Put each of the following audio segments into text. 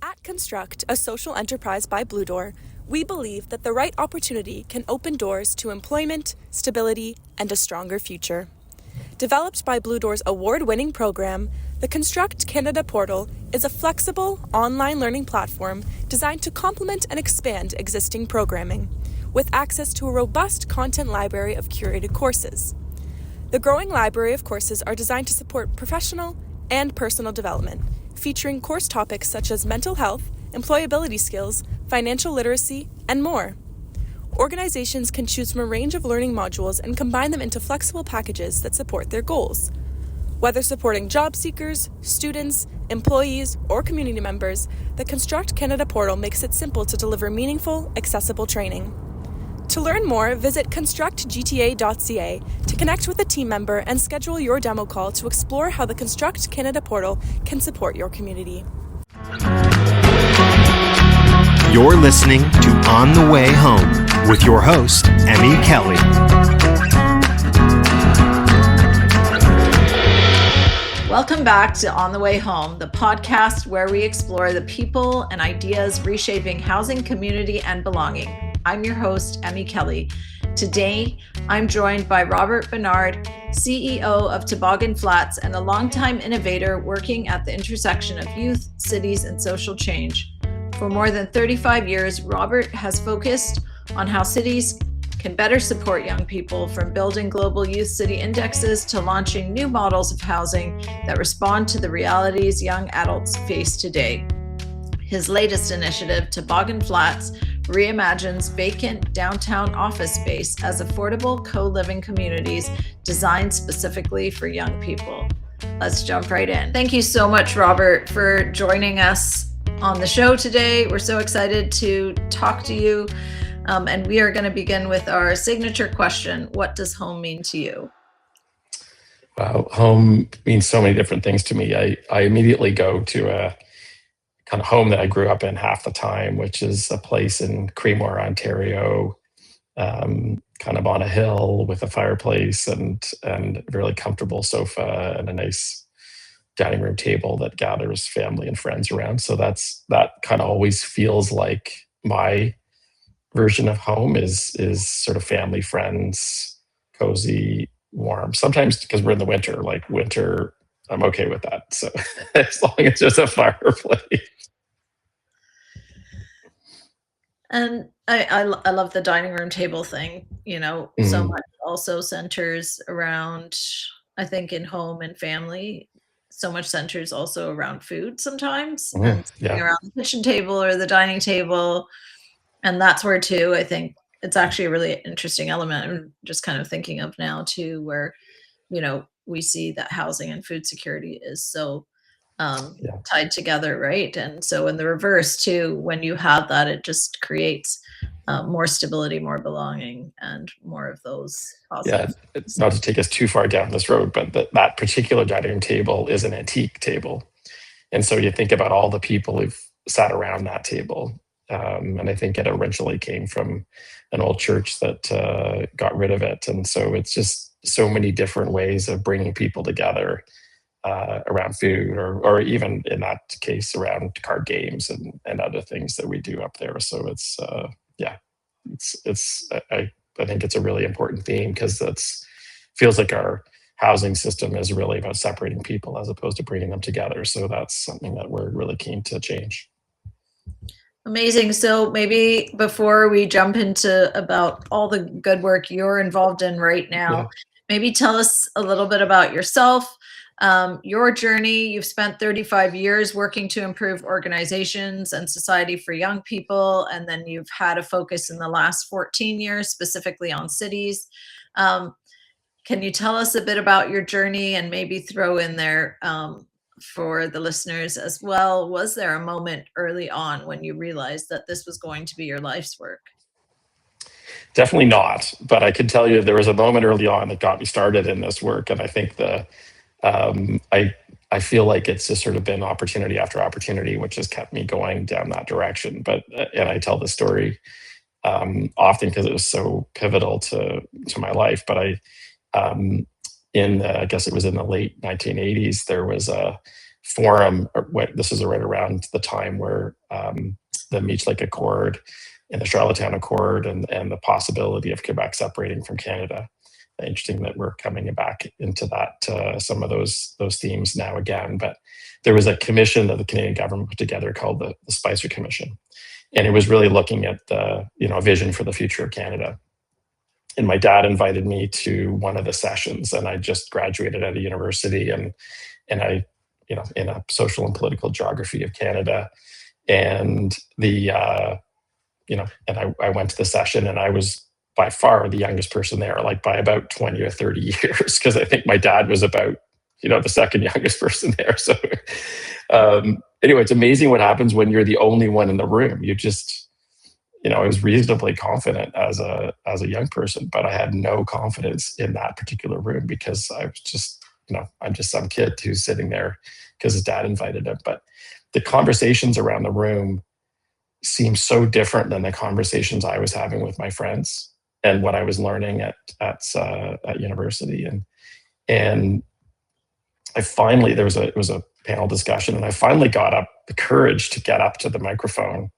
At Construct, a social enterprise by Blue Door, we believe that the right opportunity can open doors to employment, stability, and a stronger future. Developed by Blue Door's award-winning program, the Construct Canada portal is a flexible, online learning platform designed to complement and expand existing programming, with access to a robust content library of curated courses. The growing library of courses are designed to support professional and personal development, featuring course topics such as mental health, employability skills, financial literacy, and more. Organizations can choose from a range of learning modules and combine them into flexible packages that support their goals. Whether supporting job seekers, students, employees, or community members, the Construct Canada portal makes it simple to deliver meaningful, accessible training. To learn more, visit constructgta.ca to connect with a team member and schedule your demo call to explore how the Construct Canada portal can support your community. You're listening to On the Way Home with your host, Emmy Kelly. Welcome back to On the Way Home, the podcast where we explore the people and ideas reshaping housing, community, and belonging. I'm your host, Emmy Kelly. Today, I'm joined by Robert Barnard, CEO of Toboggan Flats and a longtime innovator working at the intersection of youth, cities, and social change. For more than 35 years, Robert has focused on how cities can better support young people, from building global youth city indexes to launching new models of housing that respond to the realities young adults face today. His latest initiative, Toboggan Flats, reimagines vacant downtown office space as affordable co-living communities designed specifically for young people. Let's jump right in. Thank you so much, Robert, for joining us on the show today. We're so excited to talk to you. And we are going to begin with our signature question. What does home mean to you? Wow, home means so many different things to me. I immediately go to a kind of home that I grew up in half the time, which is a place in Creemore, Ontario, kind of on a hill with a fireplace and a really comfortable sofa and a nice dining room table that gathers family and friends around. So that kind of always feels like my version of home is sort of family, friends, cozy, warm. Sometimes because we're in the winter, I'm okay with that. So as long as there's a fireplace. And I love the dining room table thing, so much also centers around, I think, in home and family, so much centers also around food sometimes, and sitting around the kitchen table or the dining table. And that's where too, I think it's actually a really interesting element. I'm just kind of thinking of now too, where, we see that housing and food security is so tied together, right? And so in the reverse too, when you have that, it just creates more stability, more belonging, and more of those positive. Yeah, it's not to take us too far down this road, but that particular dining room table is an antique table. And so you think about all the people who've sat around that table. And I think it originally came from an old church that got rid of it. And so it's just so many different ways of bringing people together around food, or even in that case around card games and other things that we do up there. So I think it's a really important theme, because feels like our housing system is really about separating people as opposed to bringing them together. So that's something that we're really keen to change. Amazing. So maybe before we jump into about all the good work you're involved in right now, maybe tell us a little bit about yourself, your journey. You've spent 35 years working to improve organizations and society for young people, and then you've had a focus in the last 14 years specifically on cities. Can you tell us a bit about your journey, and maybe throw in there for the listeners as well, was there a moment early on when you realized that this was going to be your life's work? Definitely not, but I can tell you there was a moment early on that got me started in this work, and I think I feel like it's just sort of been opportunity after opportunity, which has kept me going down that direction. And I tell the story often because it was so pivotal to my life. But I guess it was in the late 1980s, there was a forum. This is right around the time where the Meech Lake Accord and the Charlottetown Accord and the possibility of Quebec separating from Canada. Interesting that we're coming back into that, some of those themes now again. But there was a commission that the Canadian government put together called the Spicer Commission. And it was really looking at a vision for the future of Canada. And my dad invited me to one of the sessions, and I just graduated at a university, and I, in a social and political geography of Canada. And I went to the session, and I was by far the youngest person there, like by about 20 or 30 years, because I think my dad was about, the second youngest person there. So anyway, it's amazing what happens when you're the only one in the room. You just, I was reasonably confident as a young person, but I had no confidence in that particular room because I was just, I'm just some kid who's sitting there because his dad invited him. But the conversations around the room seemed so different than the conversations I was having with my friends and what I was learning at university. And I finally, it was a panel discussion, and I finally got up the courage to get up to the microphone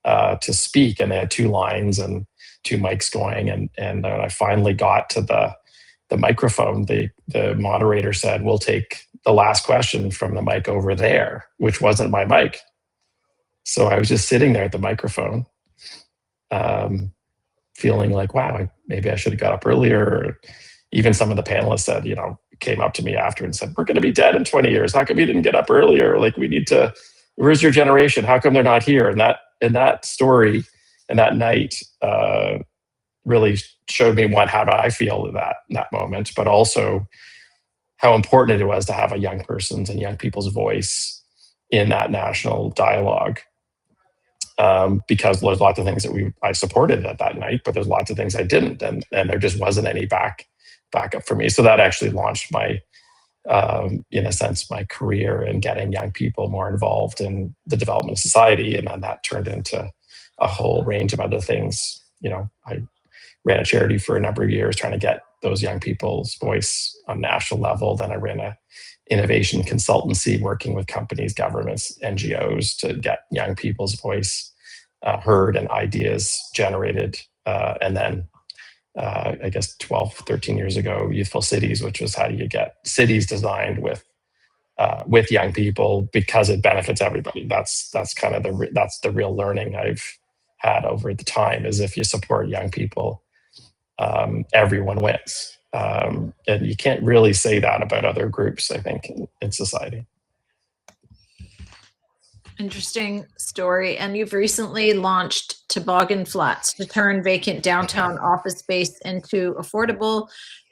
to speak. And they had 2 lines and 2 mics going. And I finally got to the microphone. The moderator said, "We'll take the last question from the mic over there," which wasn't my mic. So I was just sitting there at the microphone, feeling like, wow, maybe I should have got up earlier. Or even some of the panelists said, came up to me after and said, "We're going to be dead in 20 years. How come you didn't get up earlier? Like, we need to, where's your generation? How come they're not here?" And that story and that night really showed me how do I feel in that moment, but also how important it was to have a young person's and young people's voice in that national dialogue. Because there's lots of things that I supported at that night, but there's lots of things I didn't, and there just wasn't any backup for me. So that actually launched my, in a sense, my career in getting young people more involved in the development of society, and then that turned into a whole range of other things. I ran a charity for a number of years trying to get those young people's voice on national level. Then I ran a innovation consultancy working with companies, governments, NGOs to get young people's voice heard and ideas generated. And then I guess 12, 13 years ago, Youthful Cities, which was how do you get cities designed with young people because it benefits everybody. That's kind of the real learning I've had over the time, is if you support young people, everyone wins. And you can't really say that about other groups, I think, in society. Interesting story. And you've recently launched Toboggan Flats to turn vacant downtown office space into affordable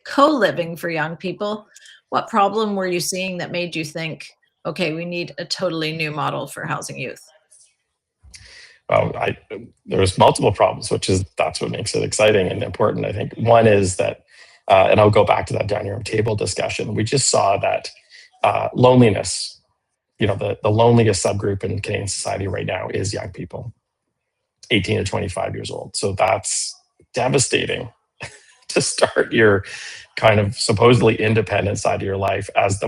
co-living for young people. What problem were you seeing that made you think, okay, we need a totally new model for housing youth? Well, there's multiple problems, that's what makes it exciting and important. I think one is that, and I'll go back to that dining room table discussion. We just saw that loneliness, the loneliest subgroup in Canadian society right now is young people, 18 to 25 years old. So that's devastating to start your kind of supposedly independent side of your life as the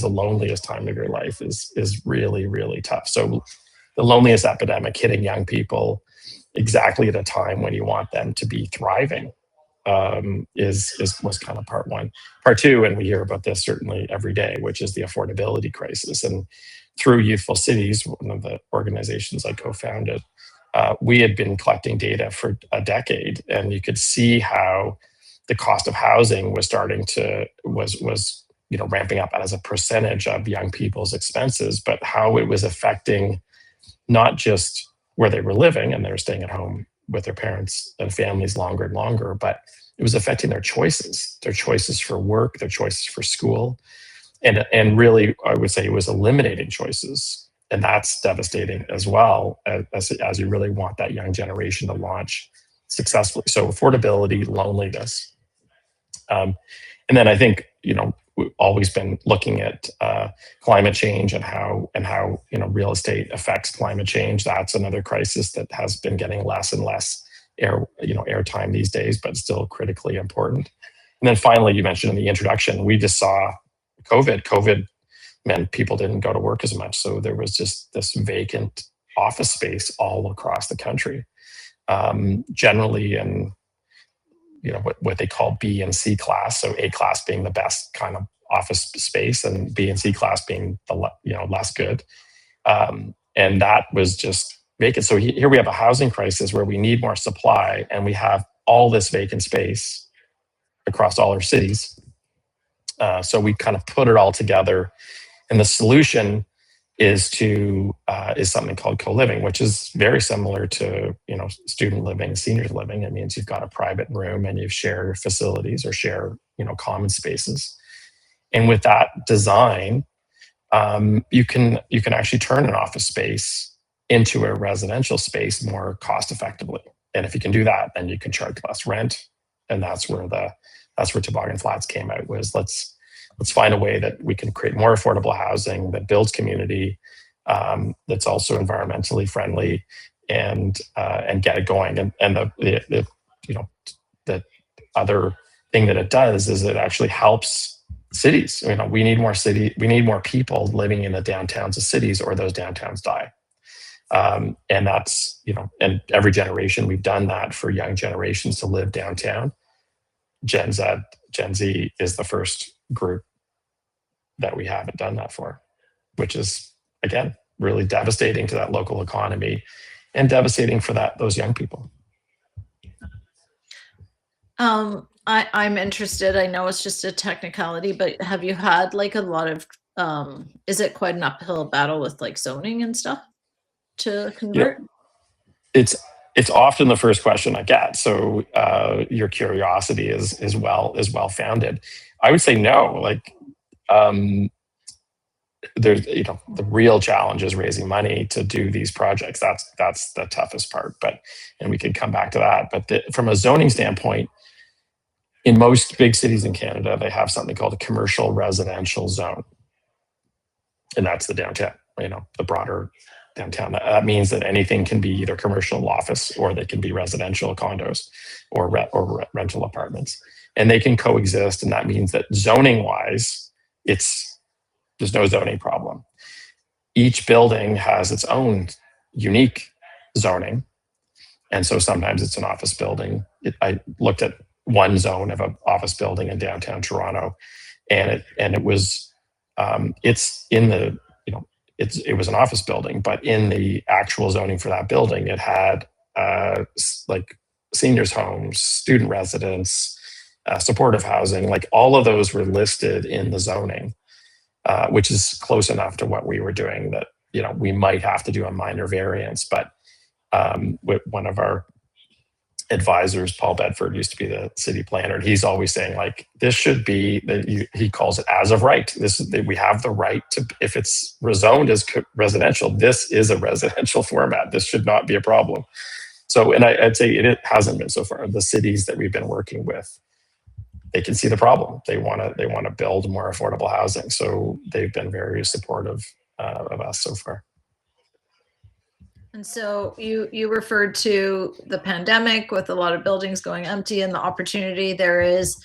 loneliest time of your life is really, really tough. So the loneliness epidemic hitting young people exactly at a time when you want them to be thriving was kind of part one. Part two, and we hear about this certainly every day, which is the affordability crisis. And through Youthful Cities, one of the organizations I co-founded, we had been collecting data for a decade, and you could see how the cost of housing was ramping up as a percentage of young people's expenses, but how it was affecting not just where they were living and they were staying at home with their parents and families longer and longer, but it was affecting their choices for work, their choices for school. And really, I would say it was eliminating choices. And that's devastating as well, as you really want that young generation to launch successfully. So affordability, loneliness. And then I think, we've always been looking at climate change and how real estate affects climate change. That's another crisis that has been getting less and less airtime these days, but still critically important. And then finally, you mentioned in the introduction, we just saw COVID meant people didn't go to work as much. So there was just this vacant office space all across the country, generally in what they call B and C class. So A class being the best kind of office space, and B and C class being the less good. And that was just vacant. So here we have a housing crisis where we need more supply, and we have all this vacant space across all our cities. So we kind of put it all together, and the solution is something called co-living, which is very similar to student living, seniors living. It means you've got a private room and you share facilities or share common spaces. And with that design, you can actually turn an office space into a residential space more cost effectively. And if you can do that, then you can charge less rent. And that's where Toboggan Flats came out, was let's find a way that we can create more affordable housing that builds community, that's also environmentally friendly, and get it going. And the other thing that it does is it actually helps cities. We need more people living in the downtowns of cities, or those downtowns die. And that's, and every generation we've done that for young generations to live downtown. Gen Z is the first group that we haven't done that for, which is, again, really devastating to that local economy and devastating for those young people. I'm interested. I know it's just a technicality, but have you had like a lot of, is it quite an uphill battle with like zoning and stuff to convert? It's often the first question I get. So your curiosity is well founded. I would say no. There's the real challenge is raising money to do these projects. That's the toughest part. And we could come back to that. But from a zoning standpoint, in most big cities in Canada, they have something called a commercial residential zone, and that's the downtown. The broader downtown. That means that anything can be either commercial office, or they can be residential condos or rental apartments, and they can coexist. And that means that zoning wise, there's no zoning problem. Each building has its own unique zoning, and so sometimes it's an office building. I looked at one zone of an office building in downtown Toronto, and it was it was an office building, but in the actual zoning for that building, it had like seniors homes, student residence, supportive housing, like all of those were listed in the zoning, which is close enough to what we were doing that we might have to do a minor variance. But with one of our advisors, Paul Bedford, used to be the city planner, and he's always saying like, this should be he calls it as of right. We have the right to, if it's rezoned as residential, this is a residential format. This should not be a problem. So, and I'd say it hasn't been so far. The cities that we've been working with, they can see the problem. They want to build more affordable housing. So they've been very supportive of us so far. And so you referred to the pandemic with a lot of buildings going empty, and the opportunity there is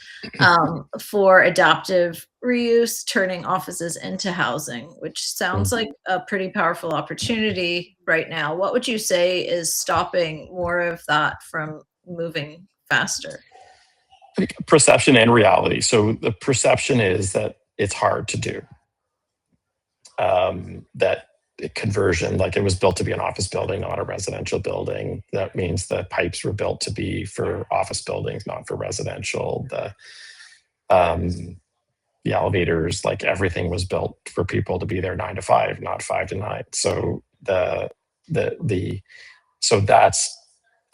for adaptive reuse, turning offices into housing, which sounds like a pretty powerful opportunity right now. What would you say is stopping more of that from moving faster? Perception and reality. So the perception is that it's hard to do. That conversion, like it was built to be an office building, not a residential building. That means the pipes were built to be for office buildings, not for residential. The elevators, like everything was built for people to be there 9 to 5, not 5 to 9. So so that's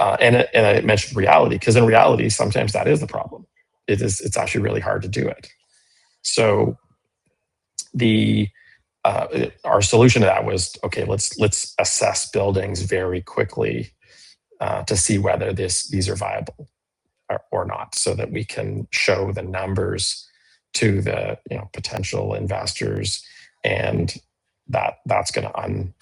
and I mentioned reality, because in reality, sometimes that is the problem. It's actually really hard to do it. So our solution to that was, okay, let's assess buildings very quickly to see whether these are viable or not, so that we can show the numbers to the potential investors, and that's going to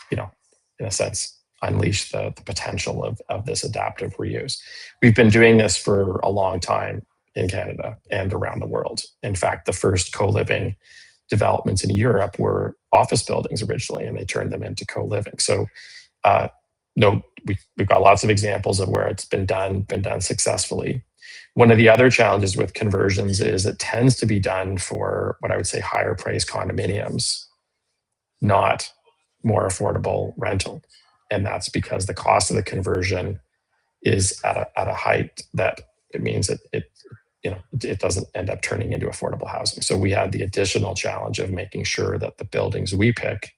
in a sense unleash the potential of this adaptive reuse. We've been doing this for a long time in Canada and around the world. In fact, the first co-living developments in Europe were office buildings originally, and they turned them into co-living. So no, we've got lots of examples of where it's been done successfully. One of the other challenges with conversions is it tends to be done for what I would say higher priced condominiums, not more affordable rental. And that's because the cost of the conversion is at a height that it means that it doesn't end up turning into affordable housing. So we have the additional challenge of making sure that the buildings we pick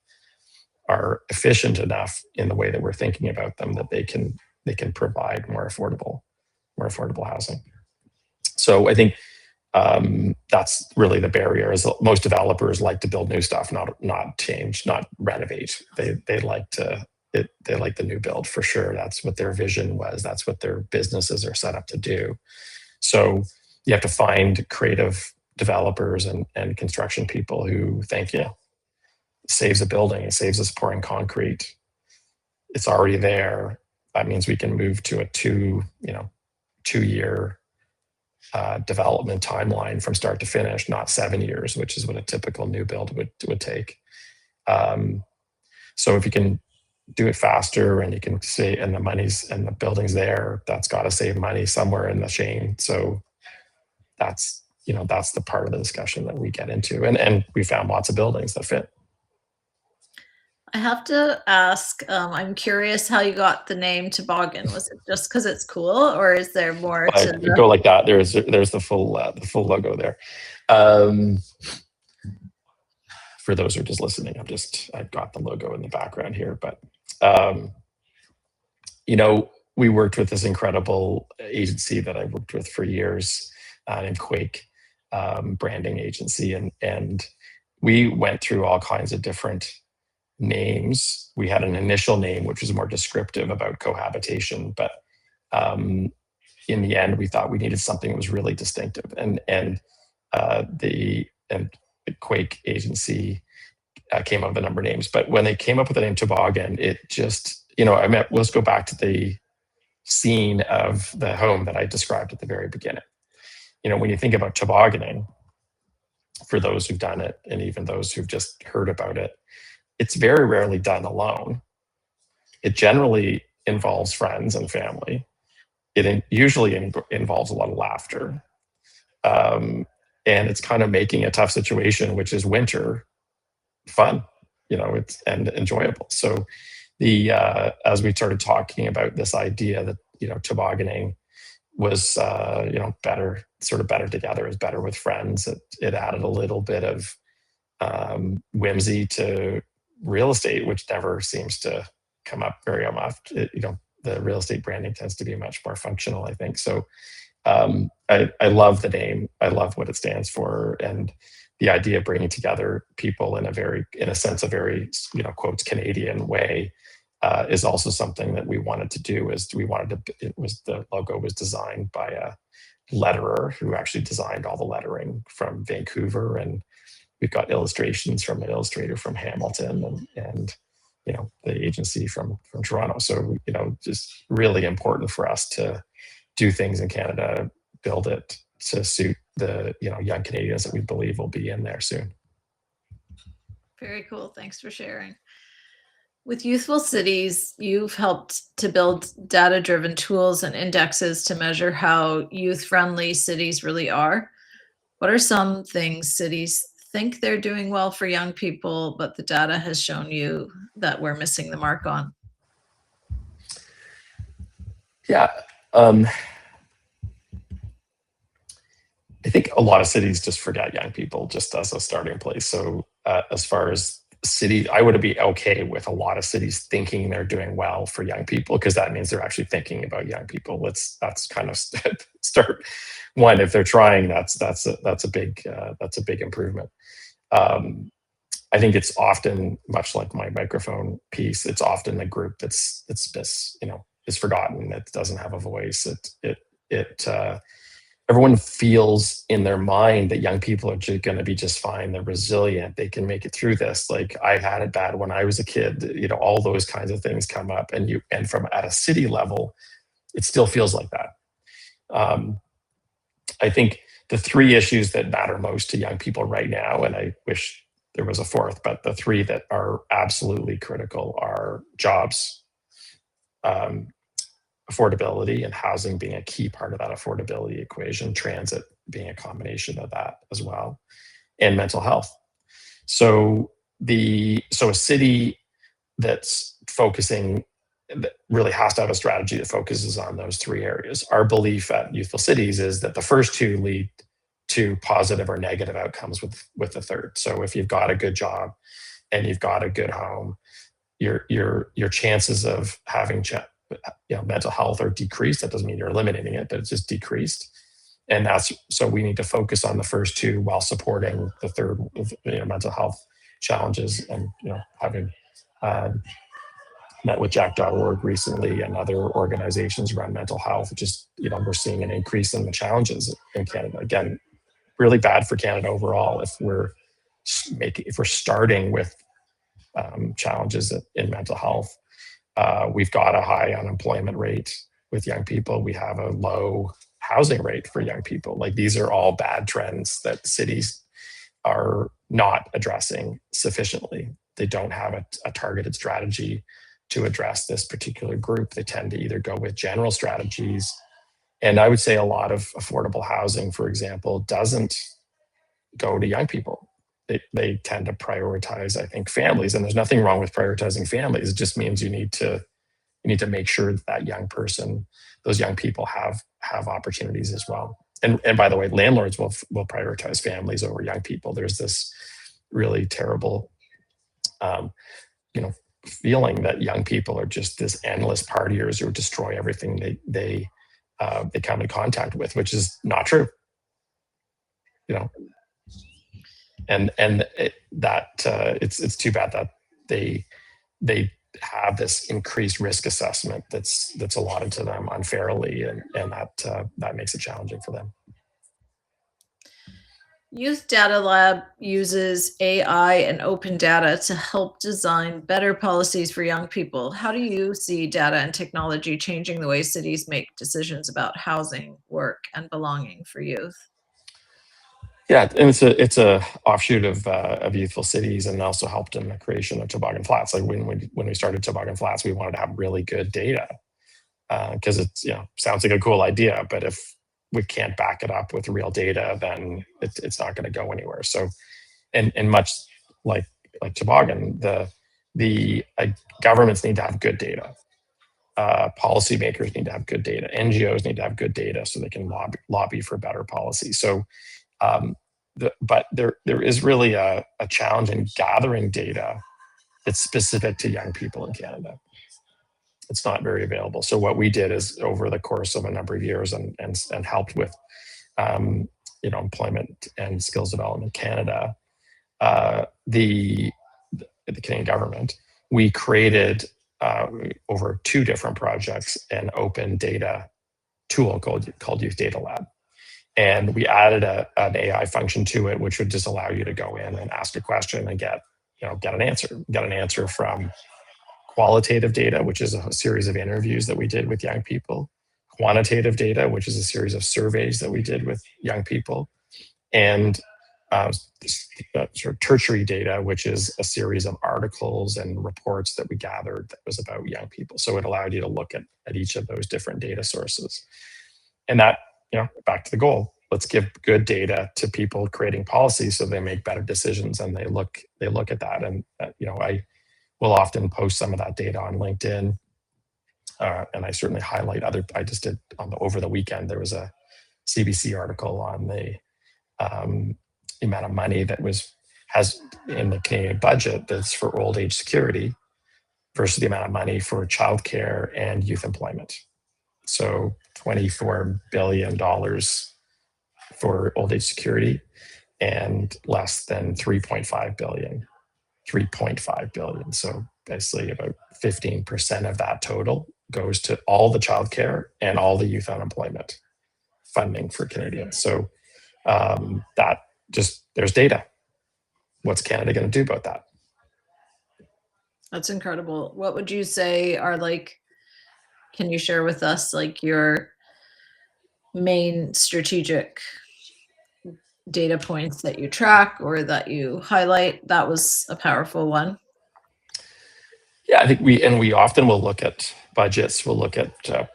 are efficient enough in the way that we're thinking about them that they can provide more affordable housing. So I think that's really the barrier. Is most developers like to build new stuff, not change, not renovate. They like the new build for sure. That's what their vision was. That's what their businesses are set up to do. So you have to find creative developers and construction people who think, yeah, it saves a building, it saves us pouring concrete. It's already there. That means we can move to a 2-year development timeline from start to finish, not 7 years, which is what a typical new build would take. So if you can do it faster and you can say, and the money's and the building's there, that's got to save money somewhere in the chain. So that's the part of the discussion that we get into, and we found lots of buildings that fit. I have to ask, I'm curious how you got the name Toboggan. Was it just because it's cool, or is there more to go like that? There's the full logo there. For those who are just listening, I've got the logo in the background here, but we worked with this incredible agency that I worked with for years, named Quake, branding agency, and we went through all kinds of different names. We had an initial name which was more descriptive about cohabitation, but in the end we thought we needed something that was really distinctive, and the Quake agency came up with a number of names. But when they came up with the name Toboggan, it just, let's go back to the scene of the home that I described at the very beginning. When you think about tobogganing, for those who've done it and even those who've just heard about it, it's very rarely done alone. It generally involves friends and family. It usually involves a lot of laughter. And it's kind of making a tough situation, which is winter, fun, and enjoyable. So as we started talking about this idea that, tobogganing was, better together, is better with friends. It added a little bit of whimsy to real estate, which never seems to come up very often. The real estate branding tends to be much more functional, I think. So I love the name. I love what it stands for, and the idea of bringing together people in a very quotes Canadian way is also something that we wanted to do. The logo was designed by a letterer who actually designed all the lettering from Vancouver, and we've got illustrations from an illustrator from Hamilton and the agency from Toronto. So just really important for us to do things in Canada, build it to suit the young Canadians that we believe will be in there soon. Very cool. Thanks for sharing. With Youthful Cities, you've helped to build data-driven tools and indexes to measure how youth-friendly cities really are. What are some things cities think they're doing well for young people, but the data has shown you that we're missing the mark on? Yeah. I think a lot of cities just forget young people just as a starting place. So as far as cities, I would be okay with a lot of cities thinking they're doing well for young people, because that means they're actually thinking about young people. That's kind of start one. If they're trying, that's a big improvement. I think it's often, much like my microphone piece, it's often a group that's is forgotten. It doesn't have a voice. Everyone feels in their mind that young people are going to be just fine. They're resilient. They can make it through this. Like, I had it bad when I was a kid. All those kinds of things come up, and from at a city level, it still feels like that. I think the three issues that matter most to young people right now, and I wish there was a fourth, but the three that are absolutely critical are jobs, affordability, and housing being a key part of that affordability equation, transit being a combination of that as well, and mental health. So a city that's focusing, that really has to have a strategy that focuses on those three areas. Our belief at Youthful Cities is that the first two lead to positive or negative outcomes with the third. So if you've got a good job and you've got a good home, your chances of having mental health are decreased. That doesn't mean you're eliminating it, but it's just decreased. And so we need to focus on the first two while supporting the third, mental health challenges. And having met with Jack.org recently and other organizations around mental health, just we're seeing an increase in the challenges in Canada. Again, really bad for Canada overall if we're starting with challenges in mental health. We've got a high unemployment rate with young people. We have a low housing rate for young people. Like, these are all bad trends that cities are not addressing sufficiently. They don't have a targeted strategy to address this particular group. They tend to either go with general strategies. And I would say a lot of affordable housing, for example, doesn't go to young people. They tend to prioritize, I think, families. And there's nothing wrong with prioritizing families. It just means you need to make sure that young person, those young people have opportunities as well. And by the way, landlords will prioritize families over young people. There's this really terrible, feeling that young people are just this endless partiers who destroy everything they come in contact with, which is not true. It's too bad that they have this increased risk assessment that's allotted to them unfairly, and that makes it challenging for them. Youth Data Lab uses AI and open data to help design better policies for young people. How do you see data and technology changing the way cities make decisions about housing, work, and belonging for youth? Yeah, and it's a offshoot of Youthful Cities, and also helped in the creation of Toboggan Flats. Like when we started Toboggan Flats, we wanted to have really good data because it's sounds like a cool idea, but if we can't back it up with real data, then it's not going to go anywhere. So, and much like Toboggan, the governments need to have good data. Policymakers need to have good data. NGOs need to have good data so they can lobby for better policy. So, but there is really a challenge in gathering data that's specific to young people in Canada. It's not very available. So what we did is, over the course of a number of years, and helped with Employment and Skills Development Canada, the Canadian government, we created over 2 different projects an open data tool called Youth Data Lab. And we added an AI function to it, which would just allow you to go in and ask a question and get an answer. Get an answer from qualitative data, which is a series of interviews that we did with young people, quantitative data, which is a series of surveys that we did with young people, and sort of tertiary data, which is a series of articles and reports that we gathered that was about young people. So it allowed you to look at each of those different data sources. And that, back to the goal, let's give good data to people creating policy so they make better decisions, and they look at that. And I will often post some of that data on LinkedIn, and I certainly highlight I just did over the weekend, there was a CBC article on the amount of money that has in the Canadian budget that's for old age security versus the amount of money for childcare and youth employment. So $24 billion for old age security, and less than 3.5 billion. So basically about 15% of that total goes to all the childcare and all the youth unemployment funding for Canadians. So there's data. What's Canada going to do about that? That's incredible. What would you say are can you share with us your main strategic data points that you track or that you highlight? That was a powerful one. Yeah, I think we often will look at budgets. We'll look at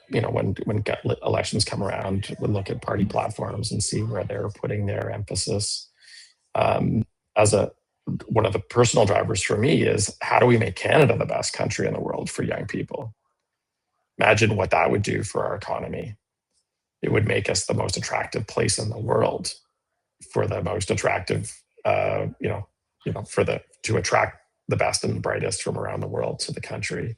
when elections come around, we'll look at party platforms and see where they're putting their emphasis. As one of the personal drivers for me is, how do we make Canada the best country in the world for young people? Imagine what that would do for our economy. It would make us the most attractive place in the world for the most attractive, to attract the best and the brightest from around the world to the country.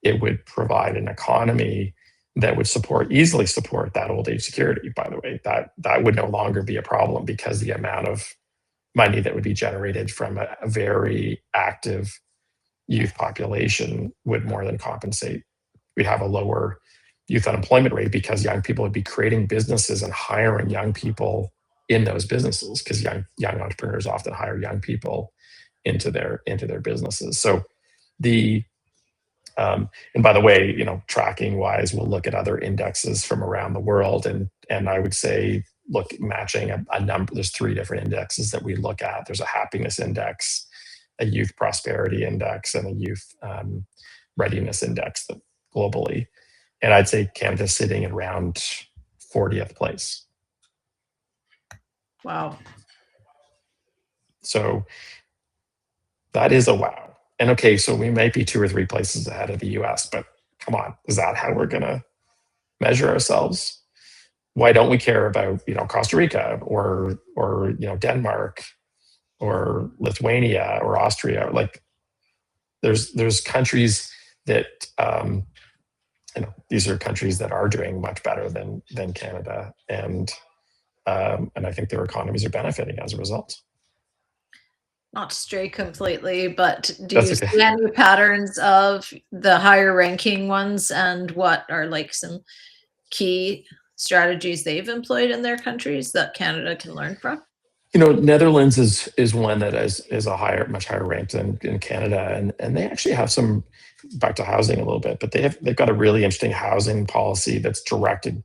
It would provide an economy that would easily support that old age security, by the way. That would no longer be a problem, because the amount of money that would be generated from a very active youth population would more than compensate. We'd have a lower youth unemployment rate, because young people would be creating businesses and hiring young people in those businesses, because young entrepreneurs often hire young people into their businesses. So and by the way, tracking wise, we'll look at other indexes from around the world, and I would say, look, matching a number. There's 3 different indexes that we look at. There's a happiness index, a youth prosperity index, and a youth readiness index globally. And I'd say Canada's sitting at around 40th place. Wow. So that is a wow. And okay, so we might be 2 or 3 places ahead of the US, but come on, is that how we're going to measure ourselves? Why don't we care about, Costa Rica or Denmark or Lithuania or Austria? Like, there's countries that, these are countries that are doing much better than Canada. And I think their economies are benefiting as a result. Not to stray completely, but do you see any patterns of the higher ranking ones, and what are like some key strategies they've employed in their countries that Canada can learn from? Netherlands is one that is much higher ranked than in Canada, and they actually have some, back to housing a little bit, but they've got a really interesting housing policy that's directed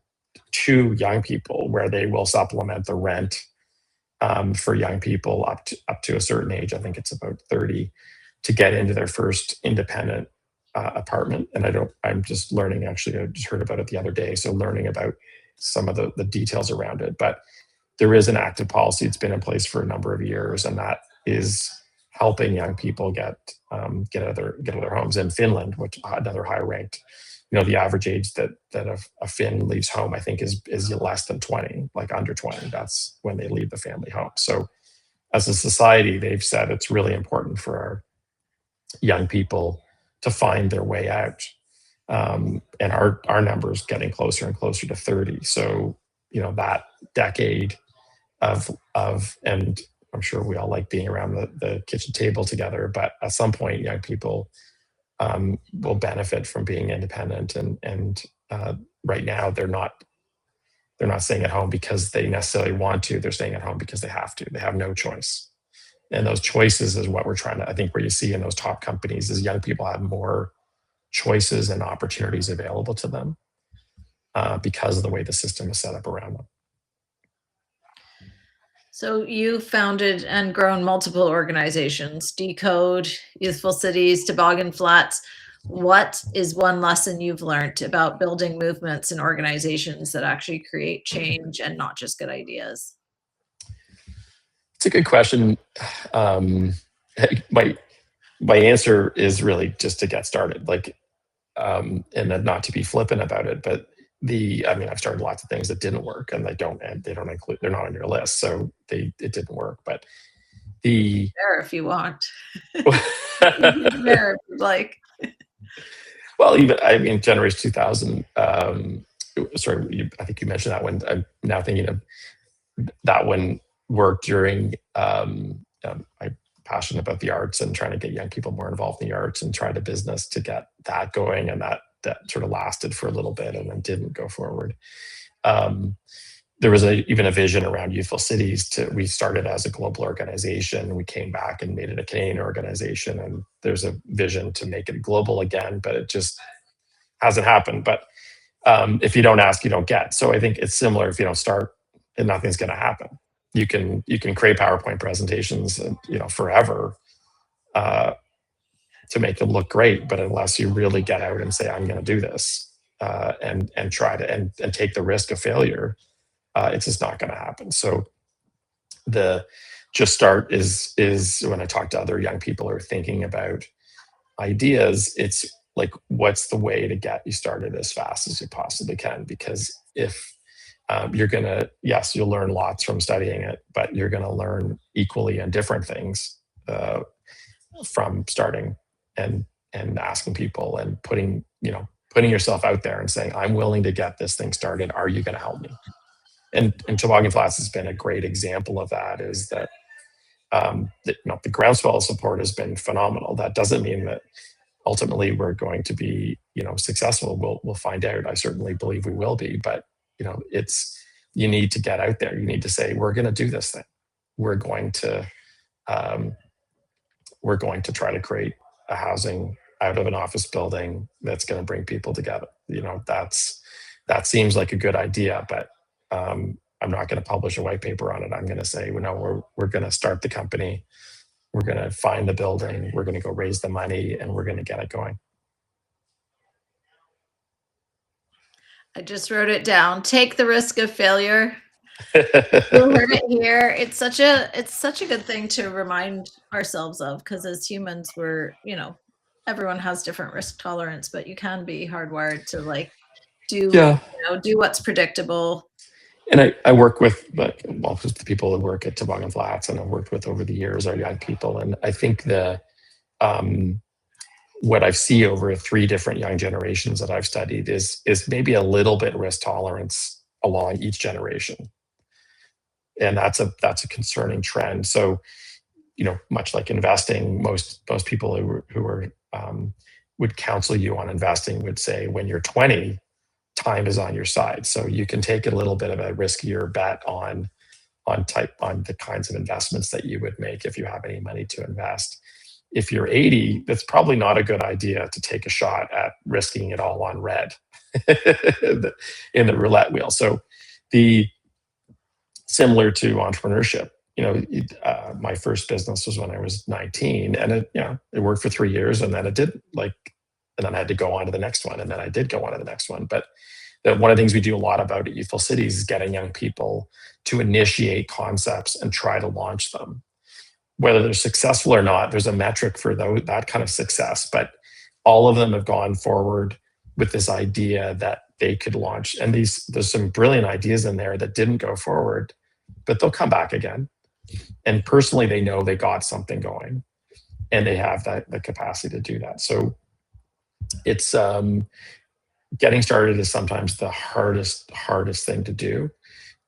to young people, where they will supplement the rent for young people up to a certain age. I think it's about 30, to get into their first independent apartment. And I'm just learning, actually, I just heard about it the other day. So learning about some of the details around it. But there is an active policy. It's been in place for a number of years, and that is helping young people get out of their homes. In Finland, which another high ranked, the average age that a Finn leaves home, I think, is less than 20, like under 20. That's when they leave the family home. So as a society, they've said it's really important for our young people to find their way out. And our numbers getting closer and closer to 30. So, that decade of, and I'm sure we all like being around the kitchen table together, but at some point, young people will benefit from being independent. And right now, they're not staying at home because they necessarily want to. They're staying at home because they have to. They have no choice. And those choices is what we're trying to, I think, where you see in those top companies is young people have more choices and opportunities available to them because of the way the system is set up around them. So you founded and grown multiple organizations, Decode, Youthful Cities, Toboggan Flats. What is one lesson you've learned about building movements and organizations that actually create change and not just good ideas? It's a good question. My answer is really just to get started, and then not to be flippant about it, but I've started lots of things that didn't work, and they're not on your list, so it didn't work. But there, if you want, there, if you'd like. Well, Generation 2000. Sorry, I think you mentioned that one. I'm now thinking of that one worked during. I'm passionate about the arts and trying to get young people more involved in the arts, and tried a business to get that going, and that sort of lasted for a little bit and then didn't go forward. There was even a vision around Youthful Cities. We started as a global organization. We came back and made it a Canadian organization, and there's a vision to make it global again, but it just hasn't happened. But if you don't ask, you don't get. So I think it's similar. If you don't start, then nothing's going to happen. you can create PowerPoint presentations, forever, to make them look great. But unless you really get out and say, I'm going to do this, and try to and take the risk of failure, it's just not going to happen. So the just start is when I talk to other young people who are thinking about ideas, it's like, what's the way to get you started as fast as you possibly can? Because if you're going to, yes, you'll learn lots from studying it, but you're going to learn equally and different things from starting and asking people and putting yourself out there and saying, I'm willing to get this thing started. Are you going to help me? And Toboggan Flats has been a great example of that, is that the groundswell support has been phenomenal. That doesn't mean that ultimately we're going to be, successful. We'll find out. I certainly believe we will be, but you need to get out there. You need to say, we're going to do this thing. We're going to try to create a housing out of an office building that's going to bring people together. That seems like a good idea, but I'm not going to publish a white paper on it. I'm going to say, no, we're going to start the company. We're going to find the building. We're going to go raise the money, and we're going to get it going. I just wrote it down. Take the risk of failure. You heard it here. It's such a good thing to remind ourselves of, because as humans, we're, everyone has different risk tolerance, but you can be hardwired to do what's predictable. And I work with the people that work at Toboggan Flats, and I've worked with over the years are young people. And I think what I see over 3 different young generations that I've studied is maybe a little bit risk tolerance along each generation. And that's a concerning trend. So, much like investing, most people who are would counsel you on investing would say, when you're 20, time is on your side. So you can take a little bit of a riskier bet on the kinds of investments that you would make if you have any money to invest. If you're 80, that's probably not a good idea to take a shot at risking it all on red in the roulette wheel. So similar to entrepreneurship, my first business was when I was 19, and it worked for 3 years, and then it didn't, and then I had to go on to the next one, and then I did go on to the next one. But one of the things we do a lot about at Youthful Cities is getting young people to initiate concepts and try to launch them. Whether they're successful or not, there's a metric for that kind of success. But all of them have gone forward with this idea that they could launch. And there's some brilliant ideas in there that didn't go forward, but they'll come back again. And personally, they know they got something going, and they have the capacity to do that. So it's getting started is sometimes the hardest thing to do,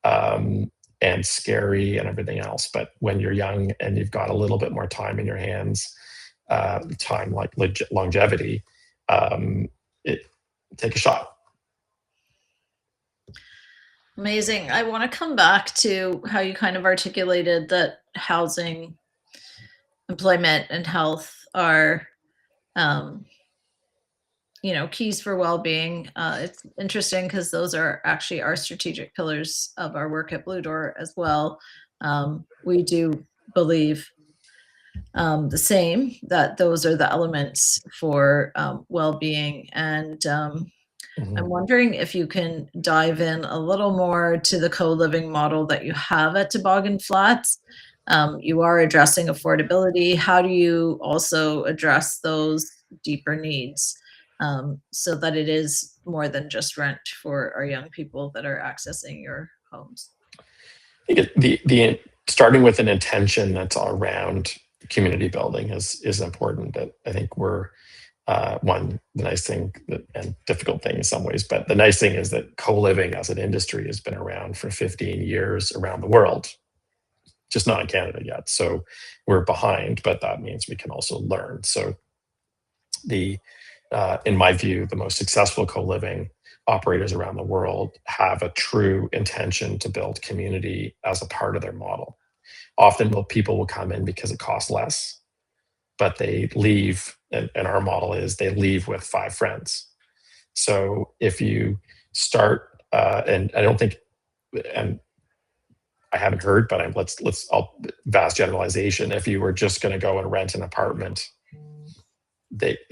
and scary and everything else. But when you're young and you've got a little bit more time in your hands, time like longevity, take a shot. Amazing. I want to come back to how you kind of articulated that housing, employment, and health are keys for well-being. It's interesting because those are actually our strategic pillars of our work at Blue Door as well. We do believe the same, that those are the elements for well-being. And I'm wondering if you can dive in a little more to the co-living model that you have at Toboggan Flats. You are addressing affordability. How do you also address those deeper needs? So that it is more than just rent for our young people that are accessing your homes? I think the starting with an intention that's all around community building is important. That I think we're the nice thing and difficult thing in some ways, but the nice thing is that co-living as an industry has been around for 15 years around the world, just not in Canada yet. So we're behind, but that means we can also learn. So in my view, the most successful co-living operators around the world have a true intention to build community as a part of their model. Often people will come in because it costs less, but they leave, and our model is they leave with 5 friends. So if you start, and I don't think, and I haven't heard, but vast generalization. If you were just going to go and rent an apartment,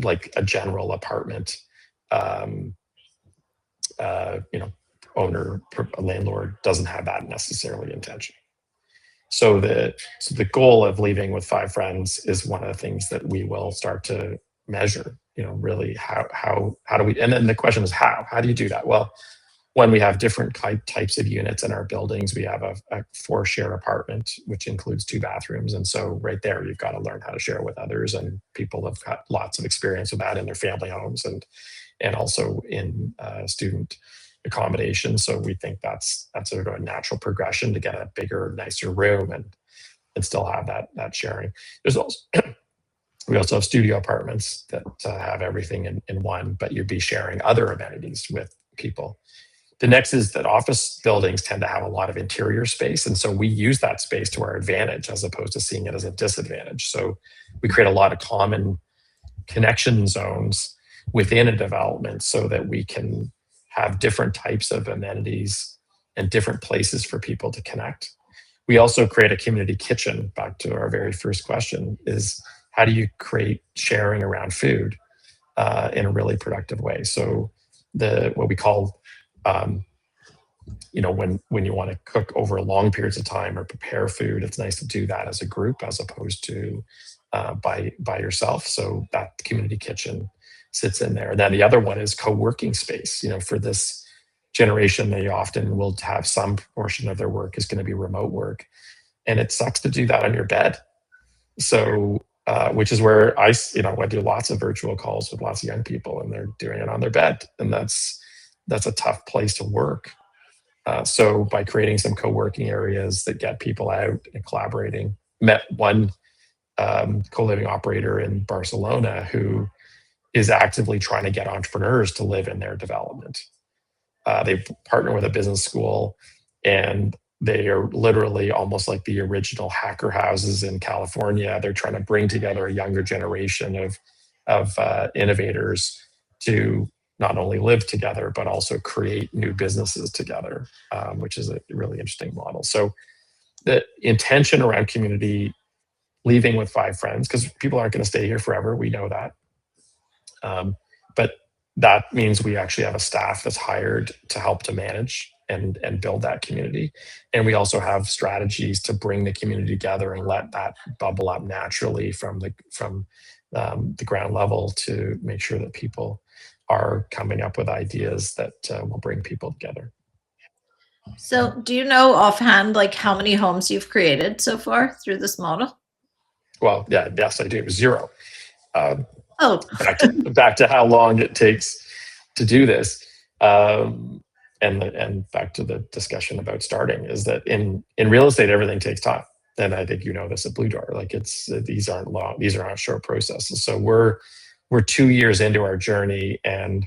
like a general apartment, owner, landlord doesn't have that necessarily intention. So the goal of leaving with 5 friends is one of the things that we will start to measure. Really how do we? And then the question is how do you do that? Well, when we have different types of units in our buildings, we have a 4 shared apartment, which includes 2 bathrooms. And so right there, you've got to learn how to share with others. And people have got lots of experience with that in their family homes and also in student accommodation. So we think that's sort of a natural progression to get a bigger, nicer room and still have that sharing. There's also we also have studio apartments that have everything in one, but you'd be sharing other amenities with people. The next is that office buildings tend to have a lot of interior space. And so we use that space to our advantage as opposed to seeing it as a disadvantage. So we create a lot of common connection zones within a development so that we can have different types of amenities and different places for people to connect. We also create a community kitchen. Back to our very first question is, how do you create sharing around food in a really productive way? So what we call when you want to cook over long periods of time or prepare food, it's nice to do that as a group as opposed to by yourself. So that community kitchen sits in there. And then the other one is co-working space. For this generation, they often will have some portion of their work is going to be remote work, and it sucks to do that on your bed. So which is where I do lots of virtual calls with lots of young people, and they're doing it on their bed, and that's a tough place to work. So by creating some co-working areas that get people out and collaborating, met one co-living operator in Barcelona who is actively trying to get entrepreneurs to live in their development. They partner with a business school, and they are literally almost like the original hacker houses in California. They're trying to bring together a younger generation of innovators to not only live together, but also create new businesses together, which is a really interesting model. So the intention around community, leaving with 5 friends, because people aren't going to stay here forever. We know that. But that means we actually have a staff that's hired to help to manage and build that community. And we also have strategies to bring the community together and let that bubble up naturally from the ground level to make sure that people are coming up with ideas that will bring people together. So do you know offhand, like how many homes you've created so far through this model? Well, yes, I do. 0. Back to how long it takes to do this. And back to the discussion about starting is that in real estate, everything takes time. And I think this at Blue Door. Like these aren't short processes. So we're 2 years into our journey, and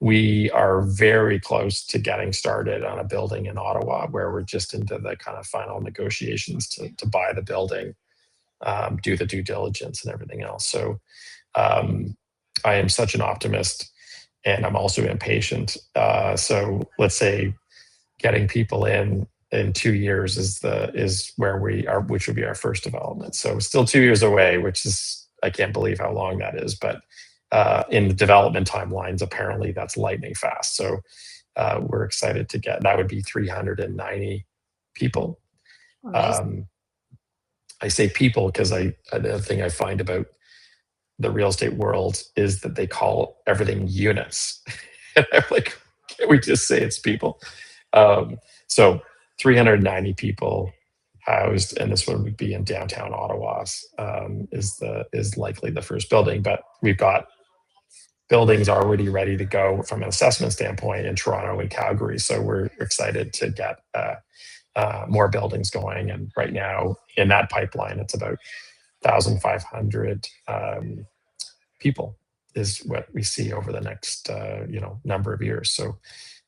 we are very close to getting started on a building in Ottawa, where we're just into the kind of final negotiations to buy the building, do the due diligence and everything else. So I am such an optimist, and I'm also impatient. So let's say getting people in 2 years is where we are, which would be our first development. So still 2 years away, which is, I can't believe how long that is, but in the development timelines, apparently that's lightning fast. So we're excited to get, that would be 390 people. Nice. I say people because another thing I find about the real estate world is that they call everything units. And I'm like, can't we just say it's people? So 390 people housed, and this one would be in downtown Ottawa, is likely the first building. But we've got buildings already ready to go from an assessment standpoint in Toronto and Calgary. So we're excited to get more buildings going. And right now in that pipeline, it's about 1,500 people is what we see over the next number of years. So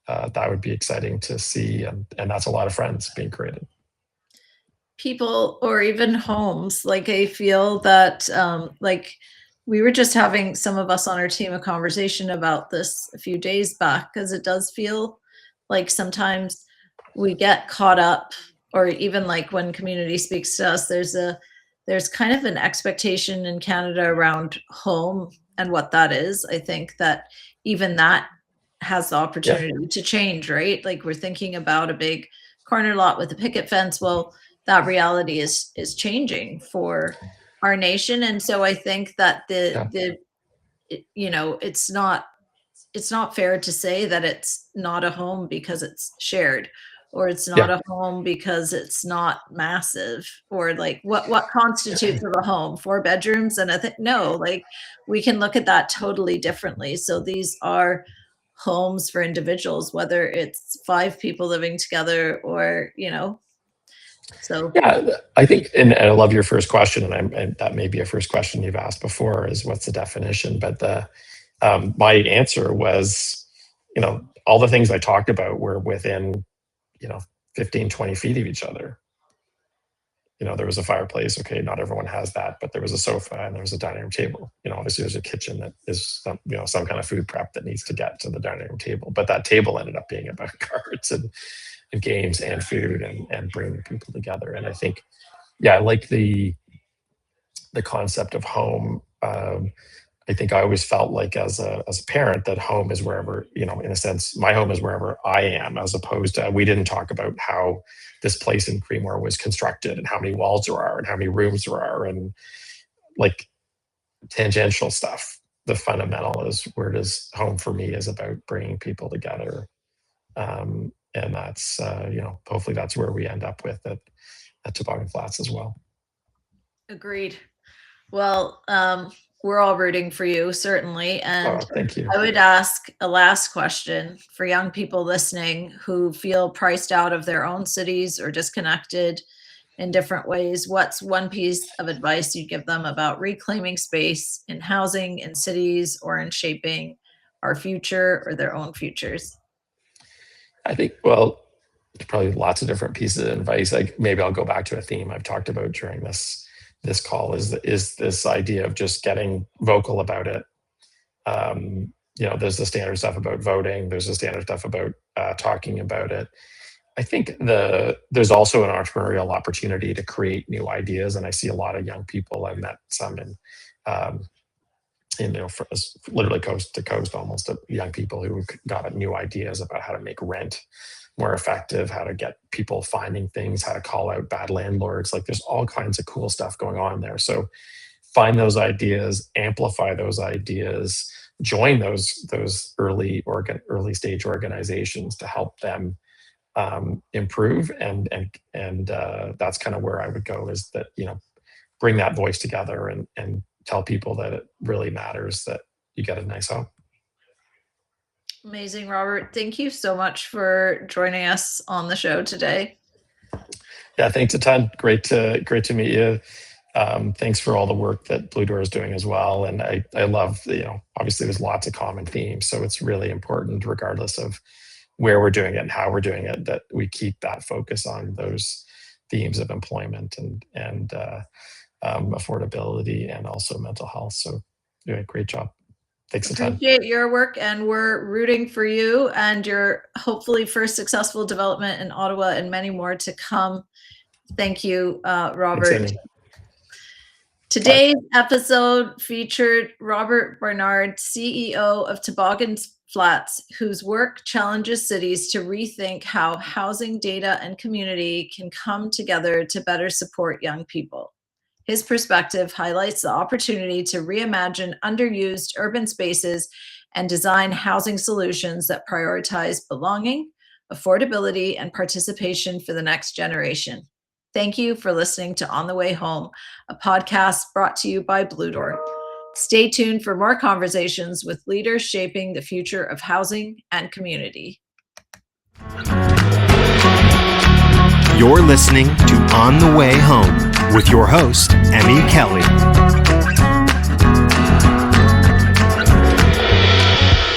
that would be exciting to see, and that's a lot of friends being created. People or even homes. Like I feel that we were just having, some of us on our team, a conversation about this a few days back, because it does feel like sometimes we get caught up, or even like when community speaks to us, there's kind of an expectation in Canada around home and what that is. I think that even that has the opportunity to change, right? Like we're thinking about a big corner lot with a picket fence. Well, that reality is changing for our nation. And so I think that it's not fair to say that it's not a home because it's shared, or it's not a home because it's not massive, or like what constitutes of a home, 4 bedrooms. And I think, no, like we can look at that totally differently. So these are homes for individuals, whether it's 5 people living together or, so. Yeah, I think, and I love your first question, and that may be a first question you've asked before, is what's the definition? But my answer was, all the things I talked about were within, 15, 20 feet of each other. There was a fireplace. Okay, not everyone has that, but there was a sofa and there was a dining room table. Obviously there's a kitchen that is some kind of food prep that needs to get to the dining room table. But that table ended up being about cards and games and food and bringing people together. And I think, I like the concept of home. I think I always felt like as a parent that home is wherever, in a sense, my home is wherever I am, as opposed to, we didn't talk about how this place in Creemore was constructed and how many walls there are and how many rooms there are and like tangential stuff. The fundamental is, where does home for me is about bringing people together. And that's, hopefully that's where we end up with at Toboggan Flats as well. Agreed. Well, we're all rooting for you, certainly. And thank you. I would ask a last question for young people listening who feel priced out of their own cities or disconnected in different ways. What's one piece of advice you'd give them about reclaiming space in housing, in cities, or in shaping our future or their own futures? I think, well, there's probably lots of different pieces of advice. Like maybe I'll go back to a theme I've talked about during this call is this idea of just getting vocal about it. There's the standard stuff about voting. There's the standard stuff about talking about it. I think there's also an entrepreneurial opportunity to create new ideas. And I see a lot of young people. I met some literally coast to coast, almost young people who got new ideas about how to make rent more effective, how to get people finding things, how to call out bad landlords. Like there's all kinds of cool stuff going on there. So find those ideas, amplify those ideas, join those early stage organizations to help them improve. And that's kind of where I would go, is that, bring that voice together and tell people that it really matters that you get a nice home. Amazing, Robert. Thank you so much for joining us on the show today. Yeah, thanks a ton. Great to meet you. Thanks for all the work that Blue Door is doing as well. And I love, obviously there's lots of common themes. So it's really important, regardless of where we're doing it and how we're doing it, that we keep that focus on those themes of employment and affordability and also mental health. So doing a great job. Thanks a ton. Appreciate your work, and we're rooting for you and your hopefully first successful development in Ottawa and many more to come. Thank you, Robert. Thanks, Amy. Today's episode featured Robert Barnard, CEO of Toboggan Flats, whose work challenges cities to rethink how housing, data, and community can come together to better support young people. His perspective highlights the opportunity to reimagine underused urban spaces and design housing solutions that prioritize belonging, affordability, and participation for the next generation. Thank you for listening to On the Way Home, a podcast brought to you by Blue Door. Stay tuned for more conversations with leaders shaping the future of housing and community. You're listening to On the Way Home with your host, Emmy Kelly.